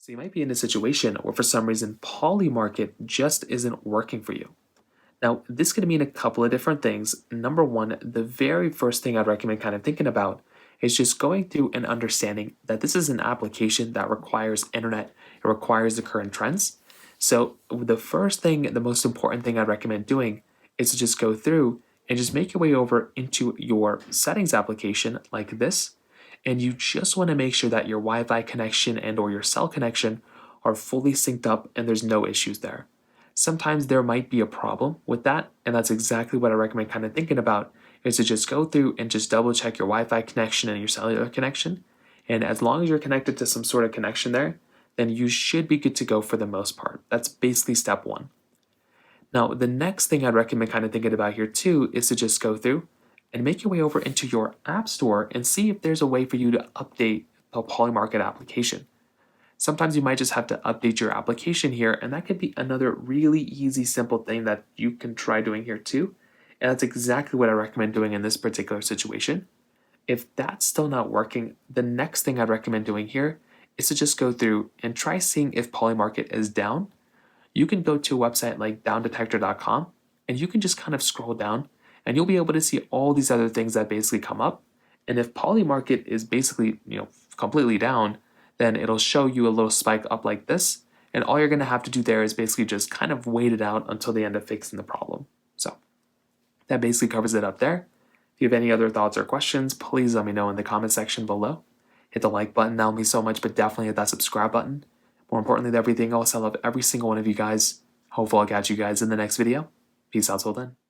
So you might be in a situation where for some reason Polymarket just isn't working for you. Now, this could mean a couple of different things. Number one, the very first thing I'd recommend kind of thinking about is just going through and understanding that this is an application that requires internet, it requires the current trends. So the first thing, the most important thing I'd recommend doing is to just go through and just make your way over into your settings application like this, and you just want to make sure that your Wi-Fi connection and or your cell connection are fully synced up and there's no issues there. Sometimes there might be a problem with that, and that's exactly what I recommend kind of thinking about is to just go through and just double check your Wi-Fi connection and your cellular connection. And as long as you're connected to some sort of connection there, then you should be good to go for the most part. That's basically step one. Now, the next thing I'd recommend kind of thinking about here too is to just go through and make your way over into your app store and see if there's a way for you to update the Polymarket application. Sometimes you might just have to update your application here, and that could be another really easy, simple thing that you can try doing here too. And that's exactly what I recommend doing in this particular situation. If that's still not working, the next thing I'd recommend doing here is to just go through and try seeing if Polymarket is down. You can go to a website like downdetector.com and you can just kind of scroll down and you'll be able to see all these other things that basically come up. And if Polymarket is basically, completely down, then it'll show you a little spike up like this. And all you're going to have to do there is basically just kind of wait it out until they end up fixing the problem. So that basically covers it up there. If you have any other thoughts or questions, please let me know in the comment section below. Hit the like button, that'll mean so much, but definitely hit that subscribe button. More importantly than everything else, I love every single one of you guys. Hopefully I'll catch you guys in the next video. Peace out till then.